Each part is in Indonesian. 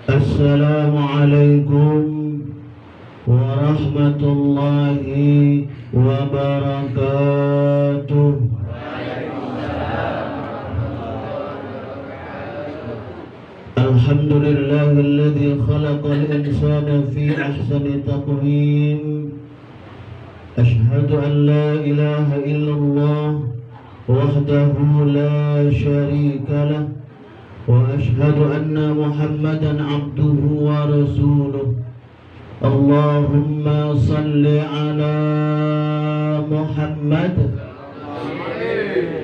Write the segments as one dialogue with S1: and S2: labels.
S1: Assalamualaikum warahmatullahi wabarakatuh. Alhamdulillahilladzi khalaqal insana fi ahsani taqwim. Ashhadu an la ilaha illallah wahdahu la syarika lah. وأشهد أن محمدا عبده ورسوله اللهم صل على محمد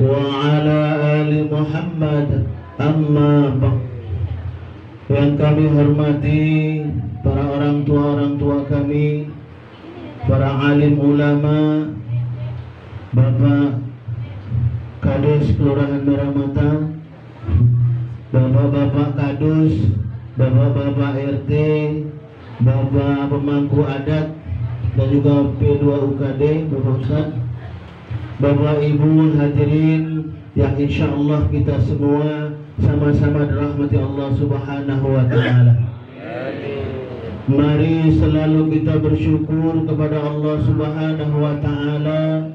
S1: وعلى آل محمد أما بعد. Yang kami hormati para orang tua kami, para alim ulama, Bapak Kades Kelurahan Merah Mata, Bapak-bapak kadus, bapak-bapak RT, bapak pemangku adat, dan juga P2 UKD, Bapak Ustaz, Bapak Ibu hadirin yang insya Allah kita semua sama-sama dirahmati Allah Subhanahu wa Ta'ala. Mari selalu kita bersyukur kepada Allah Subhanahu wa Ta'ala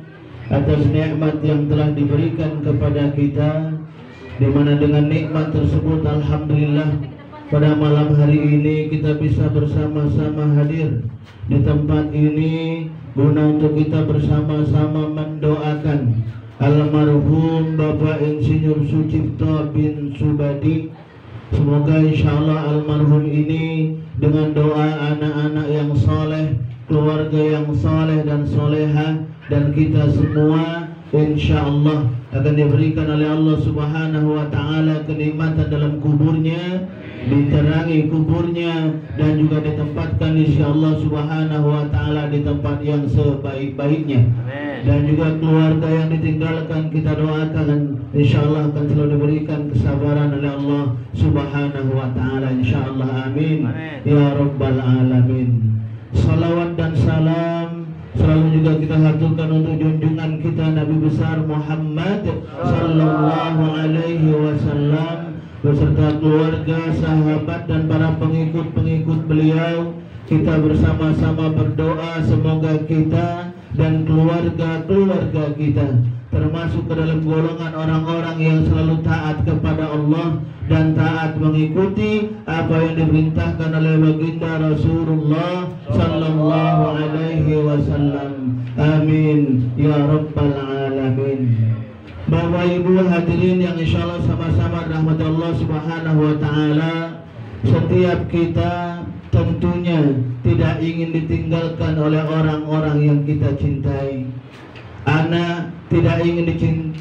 S1: atas nikmat yang telah diberikan kepada kita, di mana dengan nikmat tersebut alhamdulillah pada malam hari ini kita bisa bersama-sama hadir di tempat ini guna untuk kita bersama-sama mendoakan almarhum Bapak Insinyur Sucipto bin Subadi. Semoga insyaallah almarhum ini dengan doa anak-anak yang soleh, keluarga yang soleh dan soleha, dan kita semua insyaallah akan diberikan oleh Allah Subhanahu wa Ta'ala kenikmatan dalam kuburnya, diterangi kuburnya, dan juga ditempatkan insya Allah Subhanahu wa Ta'ala di tempat yang sebaik-baiknya. Dan juga keluarga yang ditinggalkan kita doakan insya Allah akan selalu diberikan kesabaran oleh Allah Subhanahu wa Ta'ala insya Allah. Amin ya rabbal alamin. Salawat dan salam selalu juga kita haturkan untuk junjungan kita Nabi besar Muhammad sallallahu alaihi wasallam beserta keluarga, sahabat, dan para pengikut-pengikut beliau. Kita bersama-sama berdoa semoga kita dan keluarga-keluarga kita termasuk ke dalam golongan orang-orang yang selalu taat kepada Allah dan taat mengikuti apa yang diperintahkan oleh baginda Rasulullah sallallahu alaihi wasallam. Amin ya rabbal alamin. Bapak Ibu hadirin yang insyaallah sama-sama rahmat Allah Subhanahu wa Ta'ala, setiap kita tentunya tidak ingin ditinggalkan oleh orang-orang yang kita cintai. Anak tidak ingin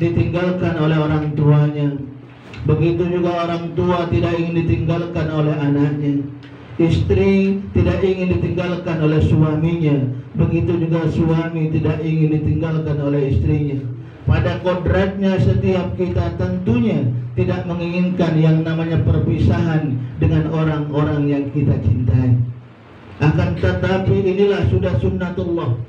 S1: ditinggalkan oleh orang tuanya. Begitu juga orang tua tidak ingin ditinggalkan oleh anaknya. Istri tidak ingin ditinggalkan oleh suaminya. Begitu juga suami tidak ingin ditinggalkan oleh istrinya. Pada kodratnya setiap kita tentunya tidak menginginkan yang namanya perpisahan dengan orang-orang yang kita cintai. Akan tetapi inilah sudah sunnatullah,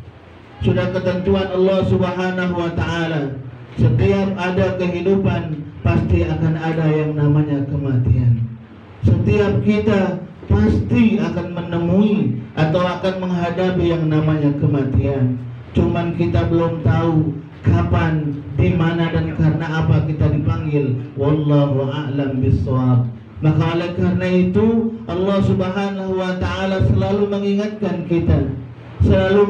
S1: sudah ketentuan Allah Subhanahu wa Ta'ala. Setiap ada kehidupan pasti akan ada yang namanya kematian. Setiap kita pasti akan menemui atau akan menghadapi yang namanya kematian. Cuman kita belum tahu kapan, di mana, dan karena apa kita dipanggil. Wallahu a'lam bissawab. Maka oleh karena itu Allah Subhanahu wa Ta'ala selalu mengingatkan kita, sekali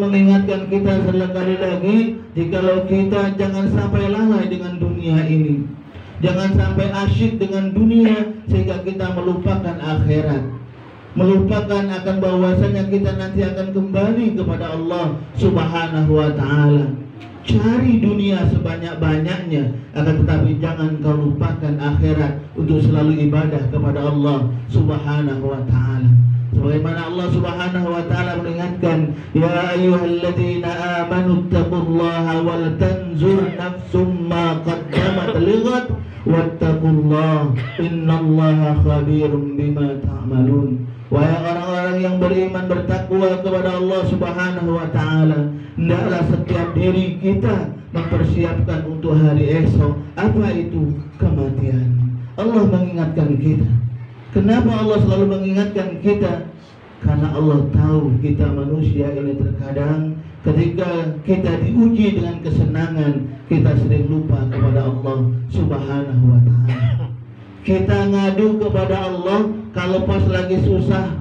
S1: lagi, jikalau kita jangan sampai lalai dengan dunia ini, jangan sampai asyik dengan dunia sehingga kita melupakan akhirat, melupakan akan bahwasanya kita nanti akan kembali kepada Allah Subhanahu wa Ta'ala. Cari dunia sebanyak-banyaknya, akan tetapi jangan kau lupakan akhirat untuk selalu ibadah kepada Allah Subhanahu wa Ta'ala. Sebagaimana Allah Subhanahu wa Ta'ala mengingatkan, ya ayyuhalladzina amanu taqullaha wal tanzur nafsum ma qaddamat lighad wattaqullaha innallaha khabirum bima ta'malun. Wahai orang-orang yang beriman, bertakwa kepada Allah Subhanahu wa Ta'ala, hendaklah setiap diri kita mempersiapkan untuk hari esok. Apa itu? Kematian. Allah mengingatkan kita. Kenapa Allah selalu mengingatkan kita? Karena Allah tahu kita manusia ini terkadang ketika kita diuji dengan kesenangan, kita sering lupa kepada Allah Subhanahu wa ta'ala. Kita ngadu kepada Allah kalau pas lagi susah.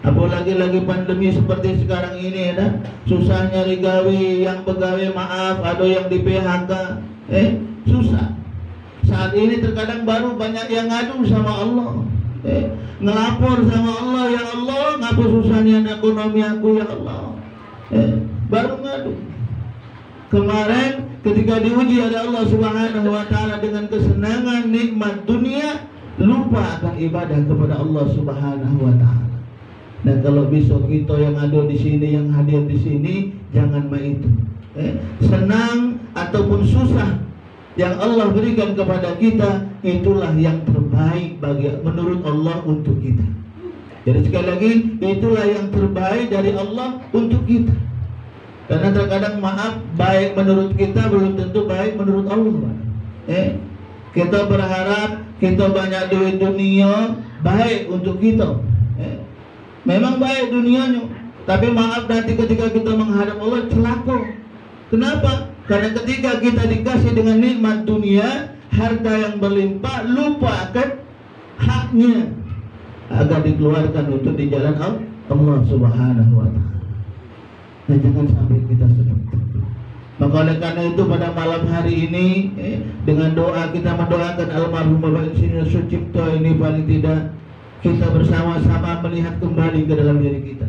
S1: Apalagi lagi pandemi seperti sekarang ini ya, susah nyari gawe, yang pegawai maaf, ada yang di PHK, susah. Saat ini terkadang baru banyak yang ngadu sama Allah, ngelapor sama Allah, ya Allah, ngapa susahnya ekonomi aku ya Allah, baru ngadu. Kemarin ketika diuji oleh Allah Subhanahu wa ta'ala dengan kesenangan nikmat dunia, lupa akan ibadah kepada Allah Subhanahu wa ta'ala. Dan kalau besok kita yang ada di sini, yang hadir di sini, jangan main itu. Senang ataupun susah yang Allah berikan kepada kita, itulah yang terbaik bagi menurut Allah untuk kita. Jadi sekali lagi, itulah yang terbaik dari Allah untuk kita. Karena terkadang maaf, baik menurut kita belum tentu baik menurut Allah. Kita berharap kita banyak duit dunia, baik untuk kita. Memang baik dunianya, tapi maaf nanti ketika kita menghadap Allah celaka. Kenapa? Karena ketika kita dikasih dengan nikmat dunia, harta yang berlimpah, lupa akan haknya agar dikeluarkan untuk di jalan Allah Subhanahu wa ta'ala. Dan jangan sampai kita seperti itu. Maka oleh karena itu pada malam hari ini dengan doa kita mendoakan almarhum Bapak Insinyur Sucipto ini, paling tidak kita bersama-sama melihat kembali ke dalam diri kita.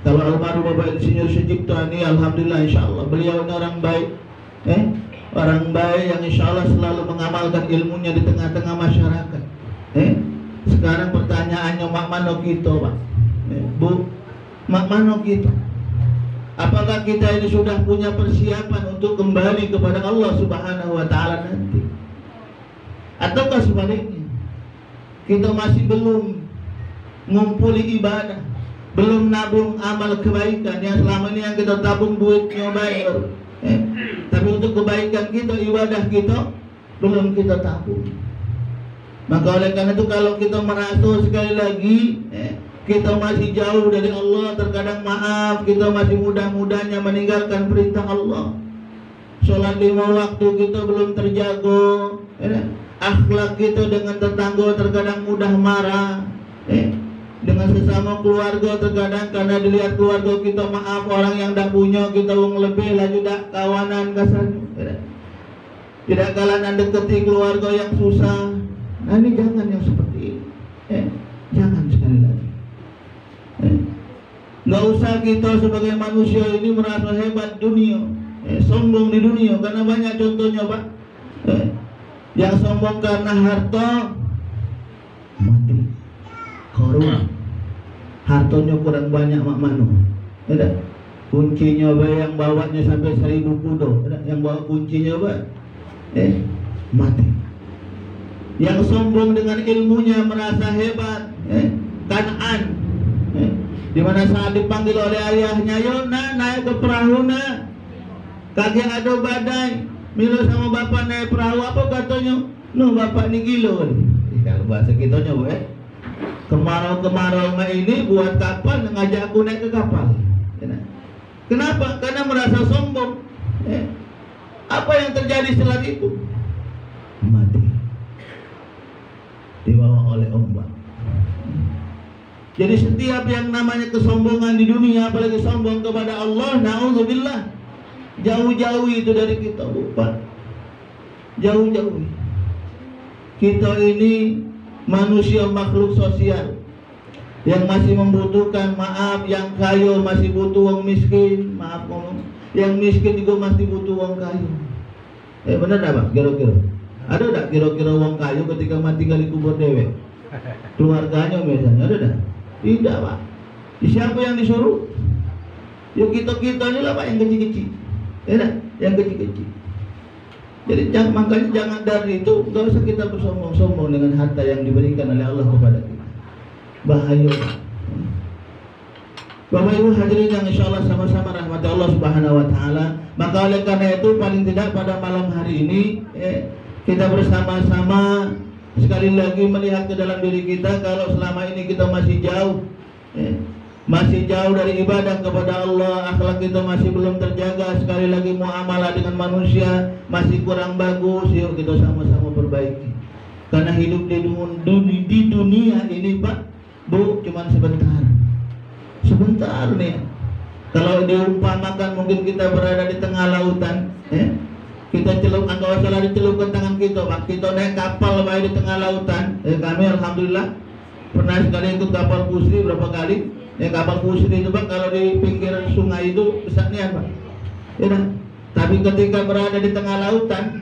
S1: Kalau almarhum Bapak Insinyur Sucipto ini, alhamdulillah insyaallah beliau ini orang baik, orang baik yang insyaallah selalu mengamalkan ilmunya di tengah-tengah masyarakat. Sekarang pertanyaannya, mak mano kita, Pak? Bu, mak mano kita? Apakah kita ini sudah punya persiapan untuk kembali kepada Allah Subhanahu wa ta'ala nanti? Ataukah sebaliknya, kita masih belum ngumpuli ibadah, belum nabung amal kebaikan yang selama ini yang kita tabung duitnya baik, tapi untuk kebaikan kita, ibadah kita belum kita tabung. Maka oleh karena itu kalau kita merasa sekali lagi kita masih jauh dari Allah, terkadang maaf kita masih mudah-mudahnya meninggalkan perintah Allah. Sholat 5 waktu kita belum terjaga, akhlak kita dengan tetangga terkadang mudah marah, dengan sesama keluarga terkadang karena dilihat keluarga kita maaf orang yang tidak punya kita uang lebih lagi tidak kawanan kasarnya, tidak kalanan deketi keluarga yang susah. Nah ini jangan yang seperti ini, jangan sekali lagi. Nggak usah kita sebagai manusia ini merasa hebat dunia, sombong di dunia, karena banyak contohnya Pak, yang sombong karena harta mati, korup, hartanya kurang banyak mak mano, kuncinya yang bawanya sampai 1000 kudo, yang bawa kuncinya mati. Yang sombong dengan ilmunya merasa hebat, Kan'an, di mana saat dipanggil oleh ayahnya, yo naik ke perahu na, kaki ada badai, milo sama bapak naik perahu, apa katanya? No bapak ni gilo. Kalau bahasa kita nyoba, kemarau-kemarau ini buat kapal, ngajak aku naik ke kapal. Kenapa? Karena merasa sombong. Apa yang terjadi setelah itu? Mati, dibawa oleh ombak. Jadi setiap yang namanya kesombongan di dunia, apalagi sombong kepada Allah, na'udzubillah, jauh-jauh itu dari kita, lupa. Jauh-jauh. Kita ini manusia makhluk sosial yang masih membutuhkan, maaf, yang kaya masih butuh uang miskin, maaf ngomong, yang miskin juga masih butuh uang kaya. Benar tak Pak? Kira-kira ada tak kira-kira uang kaya ketika mati kali kubur dewek? Keluarganya misalnya ada tak? Tidak Pak. Siapa yang disuruh? Ya kita-kita ini lah Pak, yang kecil-kecil, yang kecil-kecil. Jadi makanya jangan dari itu, nggak usah kita bersombong-sombong dengan harta yang diberikan oleh Allah kepada kita. Bahaya. Bapak Ibu hadirin yang insya Allah sama-sama rahmati Allah Subhanahu wa ta'ala. Maka oleh karena itu paling tidak pada malam hari ini kita bersama-sama sekali lagi melihat ke dalam diri kita. Kalau selama ini kita masih jauh, masih jauh dari ibadah kepada Allah, akhlak kita masih belum terjaga, sekali lagi muamalah dengan manusia masih kurang bagus, yuk kita sama-sama perbaiki. Karena hidup di dunia ini Pak, Bu, cuman sebentar nih. Kalau diumpamakan mungkin kita berada di tengah lautan, kita celup, angka salah dicelupkan tangan kita, Pak, kita naik kapal Pak di tengah lautan. Kami alhamdulillah pernah sekali ikut kapal pusri berapa kali. Kapal pusri itu Pak, kalau di pinggir sungai itu besarnya Pak. Tapi ketika berada di tengah lautan,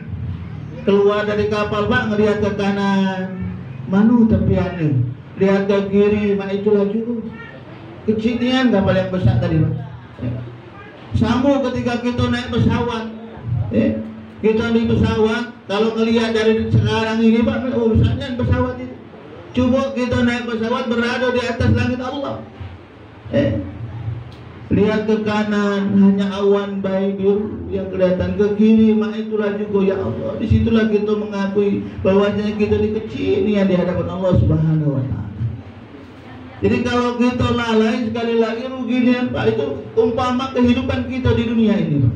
S1: keluar dari kapal Pak, ngelihat ke kanan, manu tepiannya, lihat ke kiri, Pak, itulah juga kecinian kapal yang besar tadi Pak. Sama ketika kita naik pesawat, kita di pesawat, kalau ngelihat dari sekarang ini Pak, oh besarnya pesawat itu. Coba kita naik pesawat berada di atas langit Allah. Lihat ke kanan hanya awan biru yang kelihatan, ke kiri mak itulah juga ya Allah. Disitulah kita mengakui bahwasanya kita ini kecil yang di hadapan Allah Subhanahu wa Ta'ala. Jadi kalau kita lalai, sekali lagi ruginya Pak, itu umpama kehidupan kita di dunia ini Pak.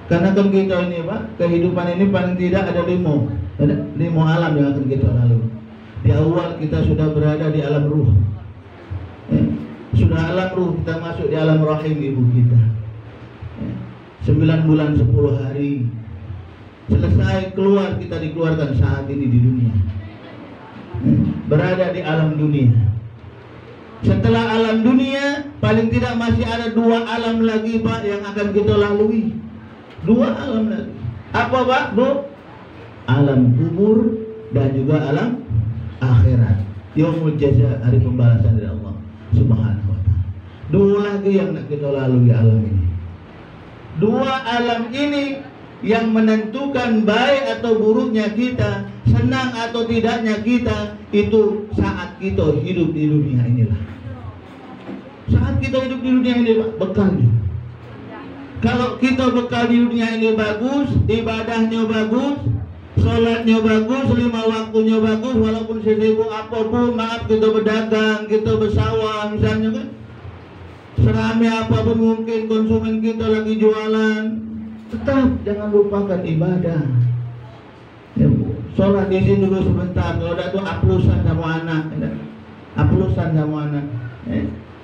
S1: Karena kan kita ini Pak, kehidupan ini paling tidak ada lima alam yang akan kita lalui. Di awal kita sudah berada di alam ruh, sudah alam ruh, kita masuk di alam rahim ibu kita. 9 bulan 10 hari selesai, keluar, kita dikeluarkan saat ini di dunia, berada di alam dunia. Setelah alam dunia paling tidak masih ada 2 alam lagi Pak yang akan kita lalui. 2 alam lagi. Apa Pak, Bu? Alam kubur dan juga alam akhirat, yaumul jaza, hari pembalasan dari Allah Subhanahu wa Ta'ala. 2 lagi yang nak kita lalui alam ini. 2 alam ini yang menentukan baik atau buruknya kita, senang atau tidaknya kita, itu saat kita hidup di dunia inilah. Saat kita hidup di dunia ini Pak, bekalnya. Kalau kita bekal di dunia ini bagus, ibadahnya bagus, sholatnya bagus, 5 waktunya bagus, walaupun sesibuk apapun, maaf kita berdagang, kita bersawah misalnya kan, seramai apapun mungkin konsumen kita lagi jualan, tetap jangan lupakan ibadah. Sholat di sini dulu sebentar, kalau ada tuh aplusan sama anak,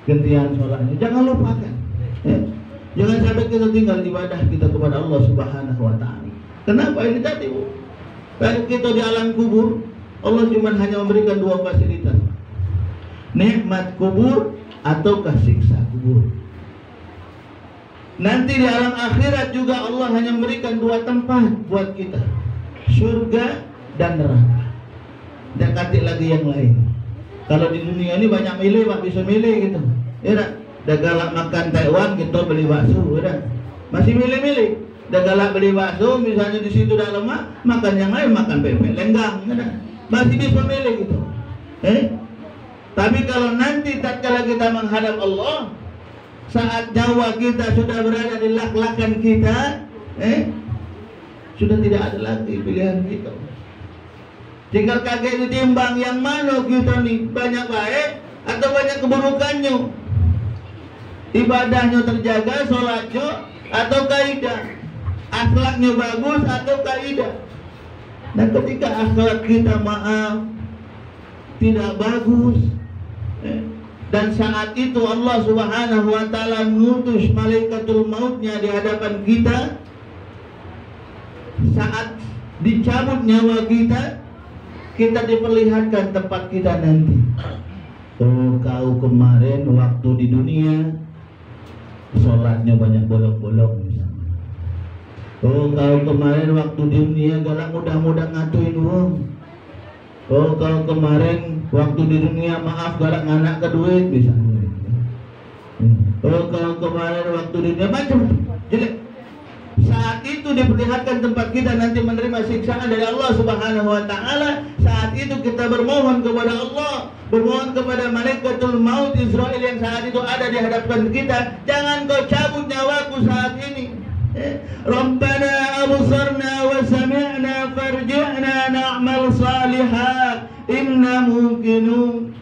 S1: gantian sholatnya, jangan lupakan. Jangan sampai kita tinggal ibadah kita kepada Allah Subhanahu wa Ta'ala. Kenapa ini tadi Bu? Kalau kita di alam kubur, Allah cuma hanya memberikan 2 fasilitas, nikmat kubur ataukah siksa kubur. Nanti di alam akhirat juga Allah hanya memberikan 2 tempat buat kita, surga dan neraka. Dan kasih lagi yang lain. Kalau di dunia ini banyak milih Pak, bisa milih gitu. Ya, dah galak makan Taiwan, kita beli bakso, udah masih milih-milih. Dah galak beli bakso, misalnya di situ dah lemak, makan yang lain, makan pempek lenggang, udah masih bisa milih gitu. Tapi kalau nanti tatkala kita menghadap Allah, saat nyawa kita sudah berada di lak-lakan kita, sudah tidak ada lagi pilihan kita. Tinggal kaget ditimbang yang mana kita nih, banyak baik atau banyak keburukannya. Ibadahnya terjaga, sholatnya atau kaidah, akhlaknya bagus atau kaidah. Dan ketika akhlak kita maaf tidak bagus, dan saat itu Allah Subhanahu wa Ta'ala mengutus malaikatul mautnya di hadapan kita, saat dicabut nyawa kita, kita diperlihatkan tempat kita nanti. Oh, kau kemarin waktu di dunia sholatnya banyak bolong-bolong misalnya. Oh, kau kemarin waktu di dunia galak mudah-mudah ngatuin uang. Oh, kau kemarin waktu di dunia maaf galak nganak ke duit misalnya. Oh, kau kemarin waktu di dunia macam jelek. Saat itu diperlihatkan tempat kita nanti menerima siksaan dari Allah Subhanahu wa Ta'ala. Saat itu kita bermohon kepada Allah, bermohon kepada malaikatul maut Israel yang saat itu ada di hadapan kita, jangan kau cabut nyawaku saat ini. Rabbana absarna wa sami'na farji'na na'mal salihah inna mungkinun.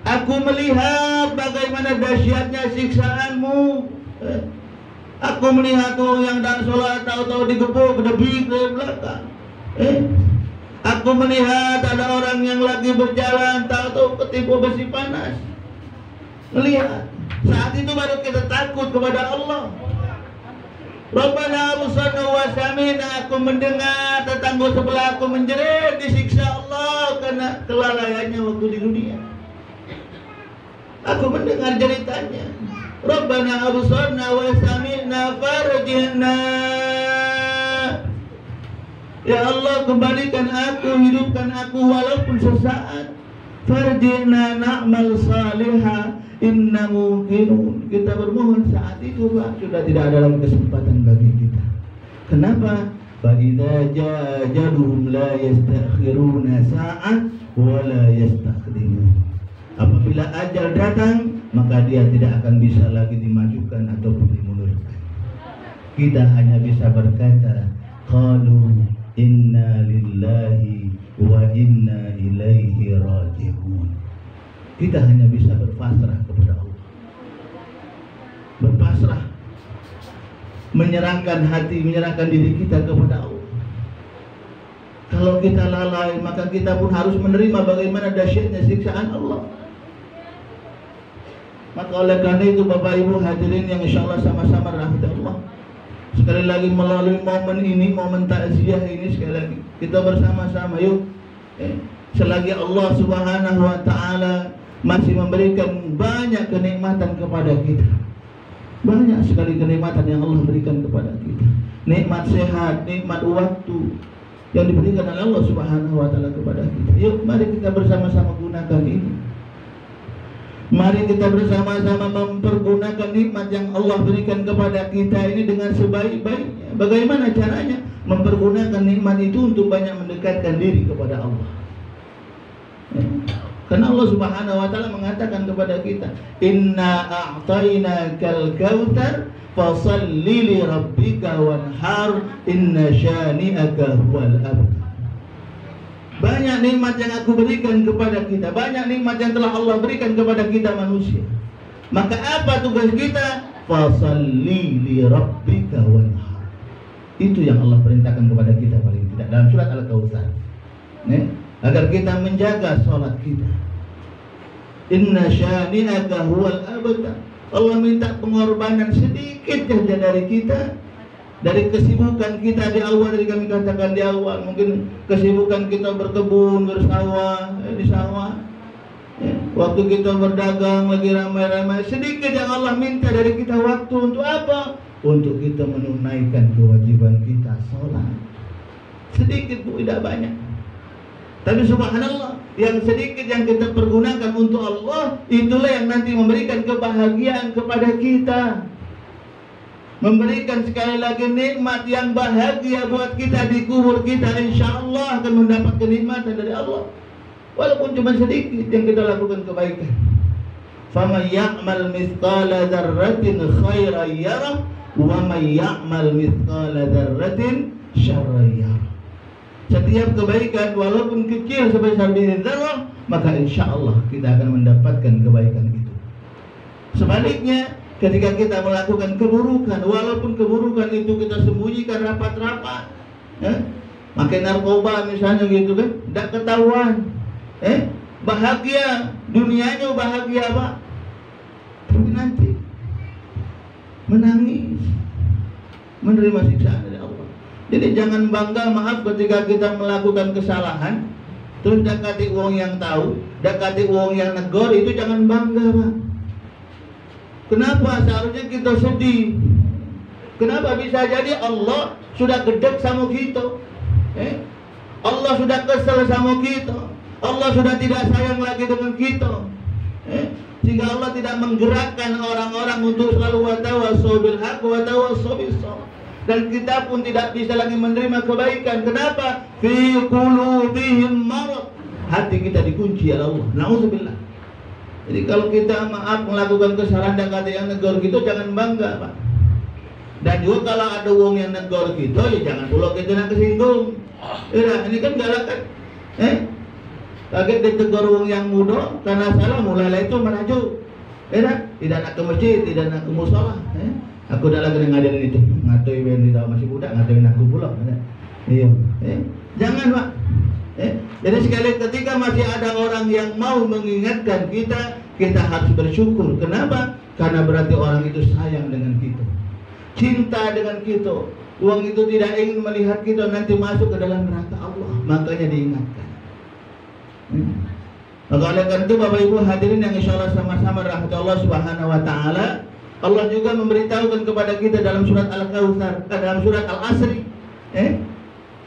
S1: Aku melihat bagaimana dahsyatnya siksaanmu. Aku melihat orang yang dan sholat tahu-tahu digebuk, gedebik dari belakang. Aku melihat ada orang yang lagi berjalan tahu-tahu ketipu besi panas. Melihat. Saat itu baru kita takut kepada Allah. Rabbana absarna wa sami'na, aku mendengar tetangga sebelah aku menjerit disiksa Allah karena kelalaiannya waktu di dunia. Aku mendengar jeritannya. Rabbana absarna wa sami'na farjina. Ya Allah, kembalikan aku, hidupkan aku walaupun sesaat. Farjina na'mal salihah inna mungkinun. Kita bermohon saat itu Pak, sudah tidak ada lagi kesempatan bagi kita. Kenapa? Fa idza jaa ajaluhum la yastakhiruna sa'at wa la yastaqdimun. Apabila ajal datang, maka dia tidak akan bisa lagi dimajukan ataupun dimundurkan. Kita hanya bisa berkata, qalu inna lillahi wa inna ilaihi raji'un. Kita hanya bisa berpasrah kepada Allah. Berpasrah, menyerahkan hati, menyerahkan diri kita kepada Allah. Kalau kita lalai, maka kita pun harus menerima bagaimana dahsyatnya siksaan Allah. Maka oleh karena itu Bapak Ibu hadirin yang insya Allah sama-sama rahmat Allah, sekali lagi melalui momen ini, momen takziah ini, sekali lagi kita bersama-sama yuk, selagi Allah Subhanahu wa Ta'ala masih memberikan banyak kenikmatan kepada kita, banyak sekali kenikmatan yang Allah berikan kepada kita, nikmat sehat, nikmat waktu yang diberikan oleh Allah Subhanahu wa Ta'ala kepada kita. Yuk mari kita bersama-sama gunakan ini. Mari kita bersama-sama mempergunakan nikmat yang Allah berikan kepada kita ini dengan sebaik-baiknya. Bagaimana caranya? Mempergunakan nikmat itu untuk banyak mendekatkan diri kepada Allah. Karena Allah Subhanahu wa Ta'ala mengatakan kepada kita, inna a'tainakal kautsar fasalli li rabbika wanhar inna syani'aka huwal abtar. Banyak nikmat yang aku berikan kepada kita, banyak nikmat yang telah Allah berikan kepada kita manusia. Maka apa tugas kita? Fasalli li rabbika wanhar. Itu yang Allah perintahkan kepada kita paling tidak dalam surat Al-Kautsar. Agar kita menjaga sholat kita. Inna syani'aka huwal abtar. Allah minta pengorbanan sedikit saja dari kita. Dari kesibukan kita di awal, dari kami katakan di awal, mungkin kesibukan kita berkebun, bersawah, di sawah. Waktu kita berdagang lagi ramai-ramai, sedikit yang Allah minta dari kita waktu untuk apa? Untuk kita menunaikan kewajiban kita sholat. Sedikit Bu, tidak banyak. Tapi subhanallah, yang sedikit yang kita pergunakan untuk Allah, itulah yang nanti memberikan kebahagiaan kepada kita. Memberikan sekali lagi nikmat yang bahagia buat kita di kubur kita, insya Allah akan mendapat kenikmatan dari Allah. Walaupun cuma sedikit yang kita lakukan kebaikan. Faman ya'mal mithqala dzarratin khairan yarah wa man ya'mal mithqala dzarratin syarran yarah. Setiap kebaikan walaupun kecil sebesar biji zarrah, maka insya Allah kita akan mendapatkan kebaikan itu. Sebaliknya, ketika kita melakukan keburukan, walaupun keburukan itu kita sembunyikan rapat-rapat, pakai narkoba misalnya gitu kan, tidak ketahuan, bahagia, dunianya bahagia Pak, tapi nanti menangis, menerima siksaan dari Allah. Jadi jangan bangga, maaf, ketika kita melakukan kesalahan, terus dakati uang yang tahu, dakati uang yang negor, itu jangan bangga Pak. Kenapa? Seharusnya kita sedih. Kenapa? Bisa jadi Allah sudah gedek sama kita, Allah sudah kesel sama kita, Allah sudah tidak sayang lagi dengan kita, sehingga Allah tidak menggerakkan orang-orang untuk selalu watawassaw bil haqq watawassaw bis sabr. Dan kita pun tidak bisa lagi menerima kebaikan. Kenapa? Fi qulubihim marad. Hati kita dikunci ya Allah. Nauzubillah. Jadi kalau kita maaf melakukan kesalahan dan kata yang negor gitu, jangan bangga Pak. Dan juga kalau ada uang yang negor gitu, ya jangan pula kita nak kesinggung. Ini kan galak kan? kaget ditegur wong yang muda karena salah mulai itu melaju. Tidak nak ke masjid, tidak nak ke musola. Aku dah lagi ngadain itu, ngatoi ben tidak masih muda, ngatoin aku pula. Iya. Jangan Pak. Jadi sekali ketika masih ada orang yang mau mengingatkan kita, kita harus bersyukur. Kenapa? Karena berarti orang itu sayang dengan kita, cinta dengan kita. Uang itu tidak ingin melihat kita nanti masuk ke dalam neraka Allah, makanya diingatkan. Maka oleh karena itu Bapak Ibu hadirin yang insyaallah sama-sama rahmat Allah Subhanahu wa taala, Allah juga memberitahukan kepada kita dalam surat Al-Kautsar, dalam surat Al-Asri.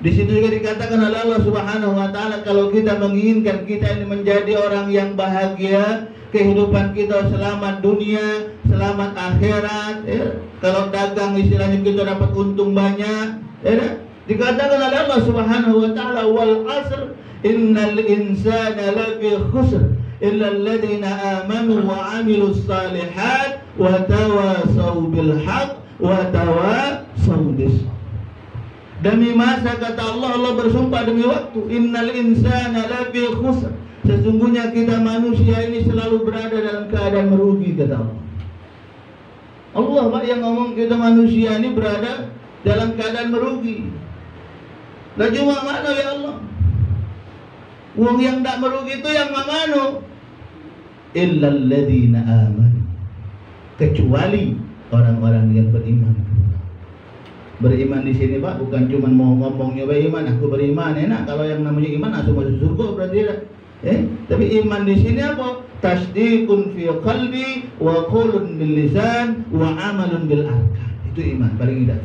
S1: Di situ juga dikatakan oleh Allah Subhanahu wa taala, kalau kita menginginkan kita ini menjadi orang yang bahagia, kehidupan kita selamat dunia, selamat akhirat, kalau dagang istilahnya kita dapat untung banyak, dikatakan oleh Allah Subhanahu wa taala, wal asr innal insana lafi khusr illa alladziina aamanu wa 'amilus shalihat wa tawassaw bil haqq wa tawassaw bis sabr. Demi masa kata Allah bersumpah demi waktu, innal insana lafi khusr, sesungguhnya kita manusia ini selalu berada dalam keadaan merugi kata Allah. Allah Pak yang ngomong kita manusia ini berada dalam keadaan merugi. Lah cuma mana ya Allah? Wong yang tak merugi itu yang mana? Illal ladzina amanu, kecuali orang-orang yang beriman. Beriman di sini Pak bukan cuma mau ngomongnya beriman, aku beriman enak, kalau yang namanya iman langsung masuk surga berarti ya. Tapi iman di sini apa? Tasdiqun fi qalbi wa qaulun bil lisan wa amalun bil arkan. Itu iman paling indah.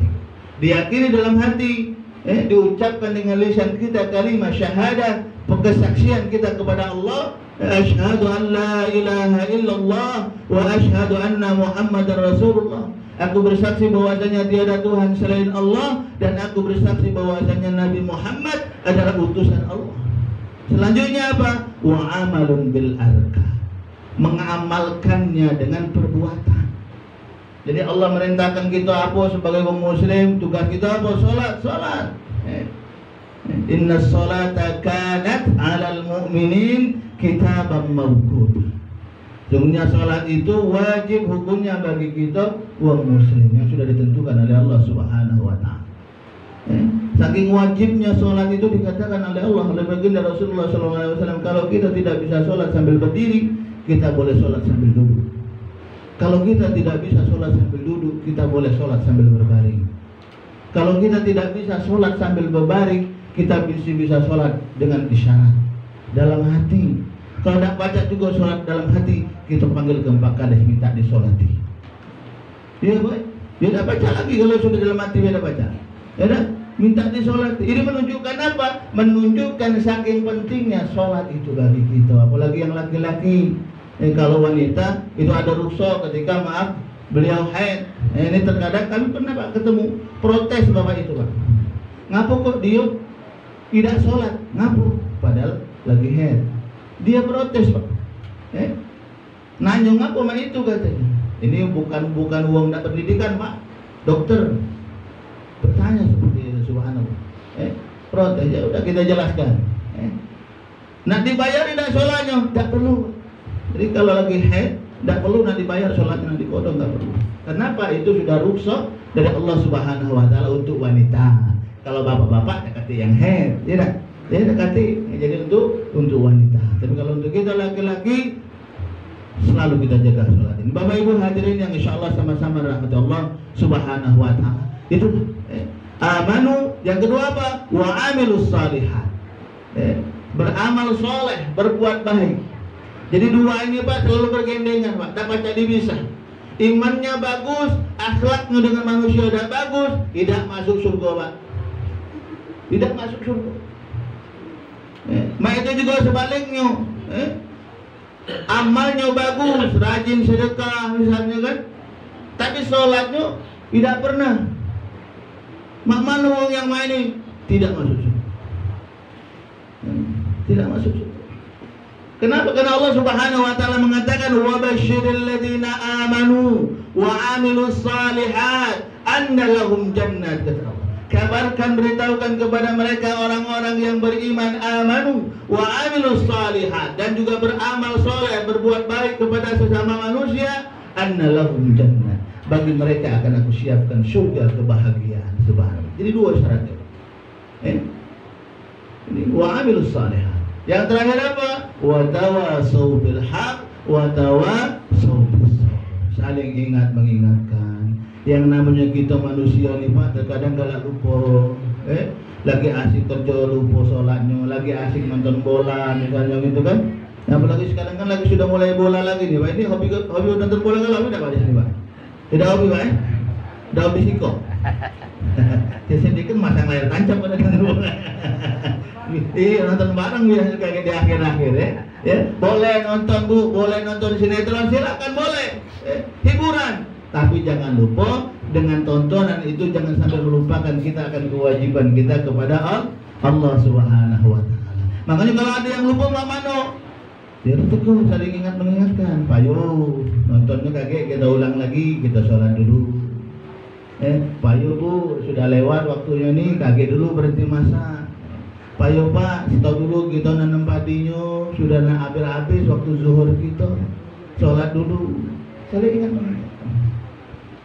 S1: Diyakini dalam hati, diucapkan dengan lisan kita kalimat syahadah, kesaksian kita kepada Allah, asyhadu an la ilaha illallah wa asyhadu anna muhammadar rasulullah. Aku bersaksi bahwasanya tiada Tuhan selain Allah, dan aku bersaksi bahwasanya Nabi Muhammad adalah utusan Allah. Selanjutnya apa? Wa amalun bil arka, mengamalkannya dengan perbuatan. Jadi Allah merintahkan kita apa sebagai kaum muslim, tugas kita apa? Salat. Inna sholata kanat 'alal mu'minin kitaban mawquta. Sesungguhnya salat itu wajib hukumnya bagi kita uang muslim yang sudah ditentukan oleh Allah Subhanahu wa taala. Saking wajibnya salat itu dikatakan oleh Allah, oleh baginda Rasulullah SAW, kalau kita tidak bisa salat sambil berdiri, kita boleh salat sambil duduk. Kalau kita tidak bisa salat sambil duduk, kita boleh salat sambil berbaring. Kalau kita tidak bisa salat sambil berbaring, kita bisa salat dengan isyarat dalam hati. Kalau tidak baca juga sholat dalam hati, kita panggil ke Pak Kades minta disolati. Iya Pak, dia tidak baca lagi kalau sudah dalam hati dia tidak baca. Ya dah, minta disolati. Ini menunjukkan apa? Menunjukkan saking pentingnya sholat itu bagi kita. Apalagi yang laki-laki. Kalau wanita itu ada rukso ketika maaf beliau haid. Ini terkadang kami pernah Pak ketemu protes bapak itu Pak. Ngapa kok dia tidak sholat? Ngapa? Padahal lagi haid. Dia protes Pak. Nanya ngapa mah itu katanya. Ini bukan uang tak pendidikan Pak. Dokter bertanya seperti itu, subhanallah. Protes ya udah kita jelaskan. Nak dibayar tidak sholatnya, tidak perlu. Jadi kalau lagi haid tidak perlu nak dibayar sholatnya, nanti kodok tidak perlu. Kenapa? Itu sudah rukhsah dari Allah Subhanahu wa taala untuk wanita. Kalau bapak-bapak dekati yang haid, tidak. Dia dekati, jadi untuk wanita. Tapi kalau untuk kita laki-laki, selalu kita jaga sholat ini. Bapak Ibu hadirin yang insya Allah sama-sama rahmat Allah Subhanahu wa taala. Itu amanu. Yang kedua apa? Wa amilus shalihat. Beramal soleh, berbuat baik. Jadi dua ini Pak selalu bergandengan Pak, dapat jadi bisa. Imannya bagus, akhlaknya dengan manusia udah bagus, tidak masuk surga Pak. Tidak masuk surga. Itu juga sebaliknya. Amalnya bagus, rajin sedekah misalnya kan, tapi sholatnya tidak pernah. Mana orang yang main ini tidak masuk surga. Tidak masuk surga. Kenapa? Karena Allah Subhanahu wa taala mengatakan wa basyiril ladzina amanu wa amilus shalihat anna lahum jannat. kabarkan, beritahukan kepada mereka orang-orang yang beriman, amanu wa amilus shalihat, dan juga beramal soleh, berbuat baik kepada sesama manusia, anna lahum jannah, bagi mereka akan aku siapkan surga kebahagiaan. Subhanallah. Jadi dua syaratnya. Ini wa amilus shalihat. Yang terakhir apa? Wa tawasau bil haq wa tawasau bis sabr. Saling ingat mengingatkan. Yang namanya kita manusia nih Pak, terkadang galak lupa. Lagi asik kerja lupa sholatnya, lagi asik nonton bola misalnya gitu kan. Apalagi sekarang kan lagi sudah mulai bola lagi nih Pak. Ini hobi nonton bola kan hobi enggak Pak di sini Pak? Tidak hobi Pak? Udah hobi siko. Sedikit masang layar tancap pada nonton bola. Iya, nonton bareng biasanya kayak di akhir-akhir ya. Boleh nonton Bu, boleh nonton sinetron, silakan boleh. Hiburan. Tapi jangan lupa dengan tontonan itu jangan sampai melupakan kita akan kewajiban kita kepada Allah Subhanahu wa taala. Makanya kalau ada yang lupa Pak Mano, dia tegur, saling ingat mengingatkan. Payo, nontonnya kaget, kita ulang lagi, kita sholat dulu. Payo Bu, sudah lewat waktunya nih, kaget dulu berhenti masak. Payo Pak, stop dulu kita nanam padinya, sudah habis waktu zuhur kita, sholat dulu. Saling ingat mengingatkan.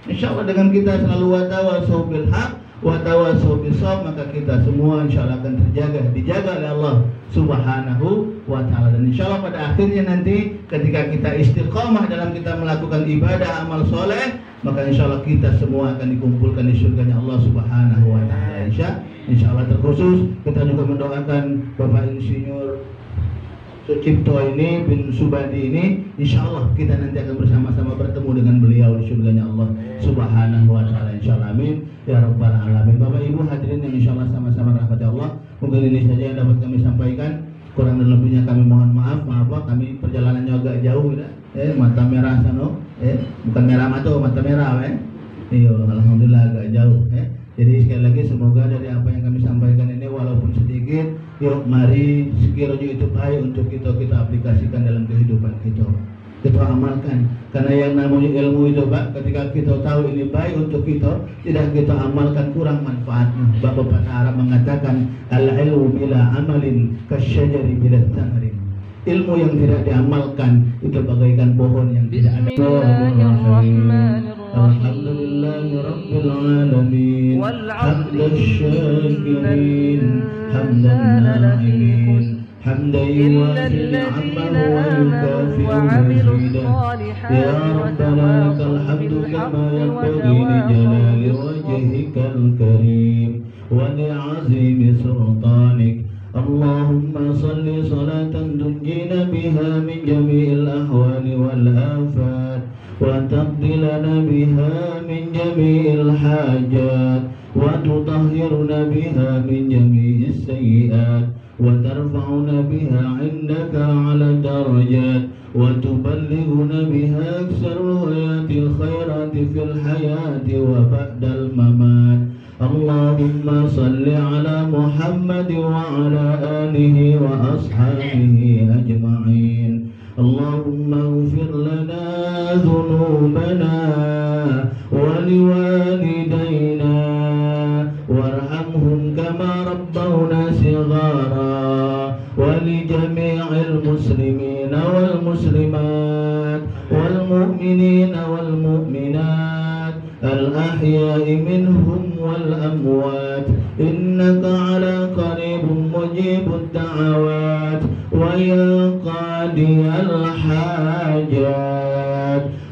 S1: Insyaallah dengan kita selalu watawasau bil haq watawasau bis sabr, maka kita semua insyaallah akan dijaga oleh Allah Subhanahu wa taala. Dan insyaallah pada akhirnya nanti ketika kita istiqamah dalam kita melakukan ibadah amal soleh, maka insyaallah kita semua akan dikumpulkan di surganya Allah Subhanahu wa taala. Insyaallah terkhusus kita juga mendoakan Bapak Insinyur Sucipto ini bin Subadi ini, insyaallah kita nanti akan bersama-sama bertemu dengan beliau di surganya Allah Subhanahu wa taala, insyaallah. Amin ya rabbal alamin. Bapak Ibu hadirin yang insyaallah sama-sama rahmat Allah, mungkin ini saja yang dapat kami sampaikan. Kurang dan lebihnya kami mohon maaf Pak, kami perjalanannya agak jauh ya. Mata merah sano, bukan merah mata merah iya, alhamdulillah agak jauh Jadi sekali lagi semoga dari apa yang kami sampaikan ini walaupun sedikit, yuk mari sekiranya itu baik untuk kita aplikasikan dalam kehidupan kita amalkan. Karena yang namanya ilmu itu Pak, ketika kita tahu ini baik untuk kita, tidak kita amalkan kurang manfaatnya. Bapak Arab mengatakan al-ilmu bila amalin kasyajari bila tamarin. Ilmu yang tidak diamalkan itu bagaikan pohon yang tidak ada. Alhamdulillahi rabbil alamin, hamdan syakirin, hamdan na'imin, hamdan yuwafi ni'amahu wa yukafi'u mazidah. Ya Rabbana lakal hamdu kama yanbaghi li jalali wajhikal karim wa li'azimi sultanik. Allahumma salli salatan tunjina biha min jami'il ahwali wal afat wa taqdi lana biha min jami'il hajat wa tutahhiruna biha min jami'is sayyi'at wa tarfa'una biha 'indaka 'ala darajat wa tuballighuna biha aksarul hayatil khairati fil hayati wa ba'dal mamat. Allahumma salli ala Muhammad wa ala alihi wa ashabihi ajma'in. Allahumma ighfir lana dhunubana wa liwalidayna warhamhum kama rabbawna sighara wa li jami'il muslimina wal muslimat wal mu'minina wal mu'minat al-ahya'i minhum wal amwat innaka ala qaribun mujibud da'awat wa ya qadiyal hajat.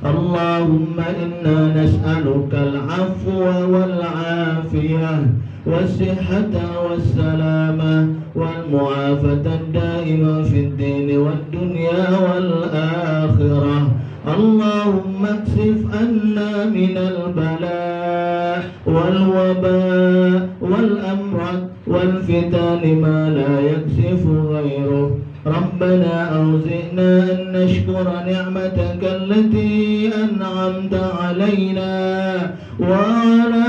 S1: Allahumma inna nas'aluka al-afwa wal afiyah was-sihhata was-salamah wal mu'afata ad-da'ima fid din wad dunya wal akhirah. Allahumma ksif anna minal bala wal waba wal amrad wal fitani ma la yaksifu ghairuh. Rabbana awzi'na an nashkura ni'mataka allati an'amta alayna wa ala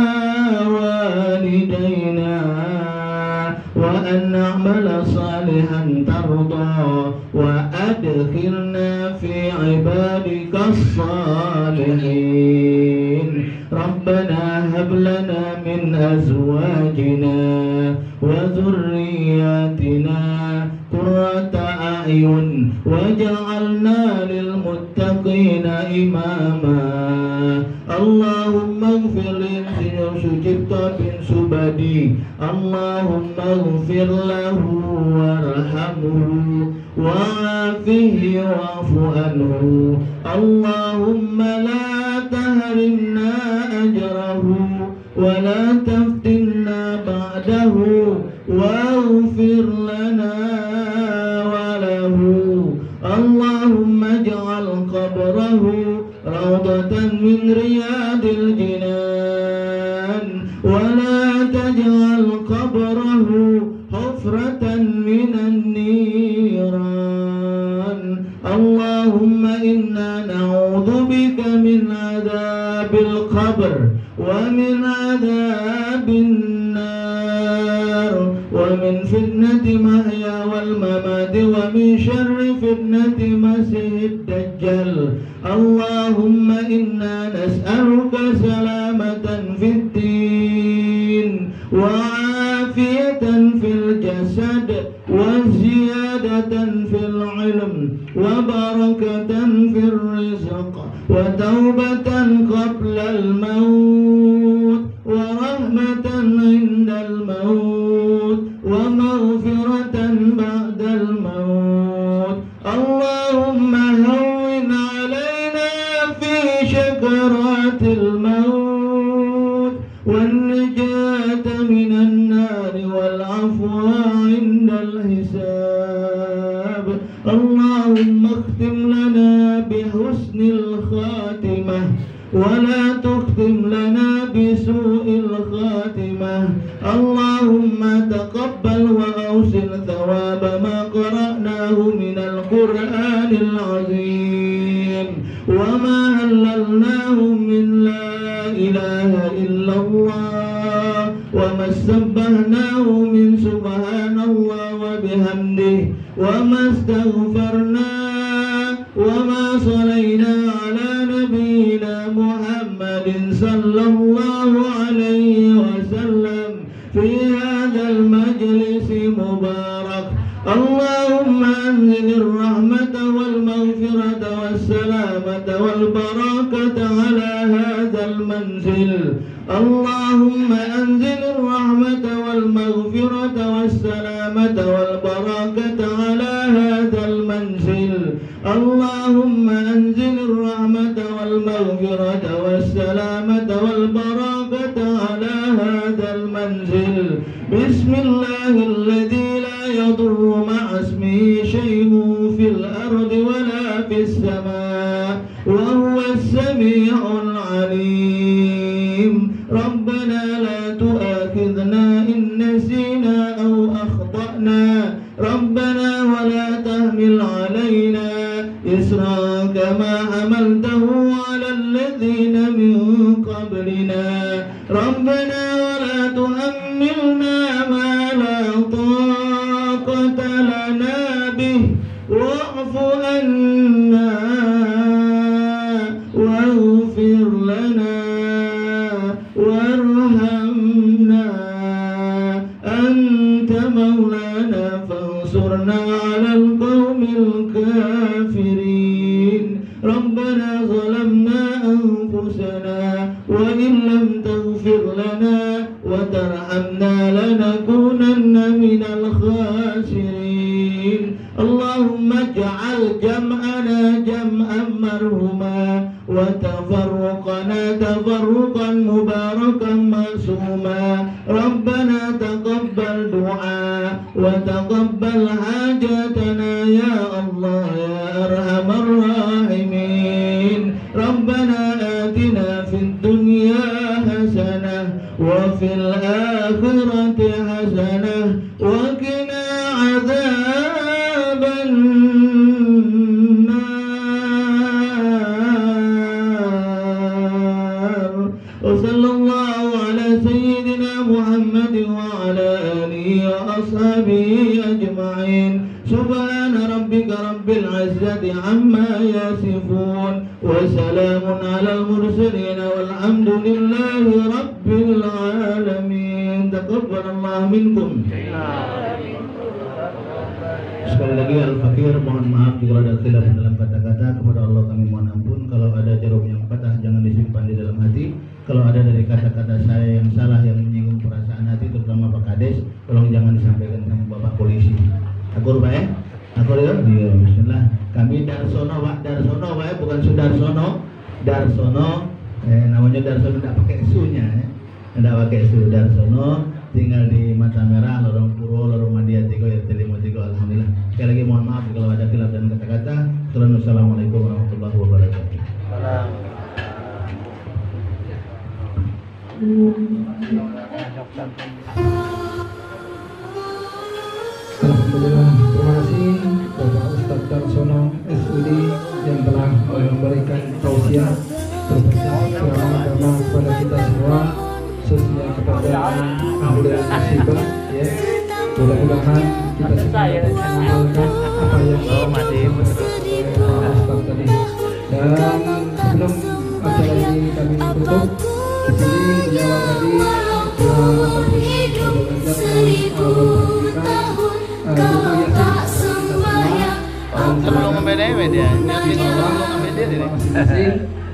S1: walidayna wa an na'mala salihan tarda wa adkhilna fi ibadika as-salihin. ربنا هب لنا من أزواجنا وذرياتنا قرة أعين واجعلنا للمتقين إماما. Allahumma ighfir Insinyur Sucipto bin Subadi, Allahumma ighfir lahu warhamhu wa'afihi wa'fu anhu, Allahumma la tahrimna ajrahu wa la taftinna ba'dahu waghfir lana wa lahu, Allahumma ij'al qabrahu rawdatan min riyadil jinan wa la taj'al qabrahu hufratan minan niran. Allahumma inna na'udzu bika min adzabil qabr wa min adzabin nar wa min fitnati mahya wal mamati wa min syarri fitnati masihid dajjal. Allahumma inna nas'aluka salamatan fid din wa afiyatan fil jasad wa ziyadatan fil ilm wa barakatan fil rizq wa taubatan qabla al maut wa rahmatan indal maut wa maghfiratan ba'dal maut. Allahumma hawwin alaina fi syakaratil maut wan najata minan nar wal afwa indal hisab. Allahumma akhtim lana bi husnil khatimah wa la tukhtim lana bi su'il khatimah. Allahumma taqabbal wa awsil thawaba ma qara'nahu minal Qur'anil azim wa ma halalnahu min la ilaha illallah wa ma sabbahnahu min subhanallah wa bihamdihi wa ma astaghfarna wa ma salayna ala nabiyyina Muhammadin sallallahu alaihi wasallam fi hadzal majlis mubarak. Allahumma anzil rahmata wal maghfirata was salamata wal barakata ala hadzal manzil. Allahumma anzil rahmata wal maghfirata was salamata wal barakata ala hadzal manzil. Allahumma anzil rahmata wal maghfirata was salamata wal barakata ala hadzal manzil. Bismillahilladzi la yadurru ma'a ismihi shay'un fil ardi wala fis samaa wa huwa as-sami'ul 'alim. Rabbana la tu'akhidhna in nasina aw akhta'na. Rabbana wa la tahmil 'alaina isran kama hamaltahu 'ala alladhina min qablina. Rabbana wa la tuhammilna ma la taqata lana bih wa'fu anna waghfir lana warhamna anta maulana fansurna 'alal qawmil kafirin. Rabbana zalamna anfusana wa in lam taghfir lana wa tarhamna lanakunanna minal khasirin. Allahumma ij'al jam'ana jam'an marhuma wa tafarruqana tafarruqan mubarakan masuma. Rabbana taqabbal du'a wa taqabbal hajatana ya Allah ya arhamar rahimin. Rabbana atina fid dunya hasanah wa fil akhirati hasanah wa qina adzaban nar. Wa sallallahu ala sayyidina Muhammad wa ala alihi wa ashabihi ajma'in. Subhana rabbika rabbil izzati amma yasifun wa salamun alal mursalin walhamdulillahi rabbil alamin. Taqabbalallahu minkum. Sekali lagi Al-Fakir mohon maaf jika ada khilaf dalam kata-kata. Kepada Allah kami mohon ampun. Kalau ada jarum yang patah jangan disimpan di dalam hati. Kalau ada dari kata-kata saya yang salah yang menyinggung perasaan hati terutama Pak Kades, tolong jangan disampaikan sama Bapak Polisi. Akur Pak ya? Akur ya? Iya, bismillah. Kami Darsono Pak, Darsono Pak ya, bukan Sudarsono. Darsono, namanya Darsono tidak pakai su-nya ya. Tidak pakai su, Darsono, tinggal di Mata Merah, Lorong Puro, Lorong Madia Tigo, RT 53. Alhamdulillah. Sekali lagi mohon maaf kalau ada khilaf dan kata-kata. Assalamualaikum warahmatullahi wabarakatuh.
S2: Alhamdulillah, terima kasih Bapak Ustadz Darsono SUD yang telah memberikan tausiah berbagi agama kepada kita semua sesuai kepada ahli musibah ya. Mudah-mudahan kita semua dapat mengamalkan apa yang Bapak Ustadz tadi. Dan sebelum acara ini kami tutup, di sini Jawa tadi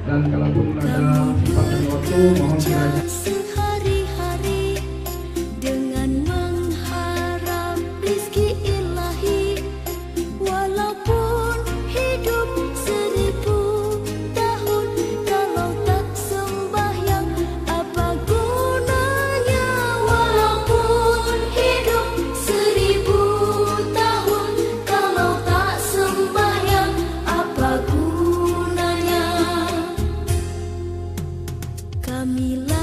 S2: dan kalaupun ada kesempatan waktu mohon kiranya
S3: sehari-hari dengan mengharap rizki ilahi, walaupun hidup 1000 tahun kalau tak sembahyang apa gunanya, walaupun hidup 1000 tahun kalau tak sembahyang apa gunanya. Kamilah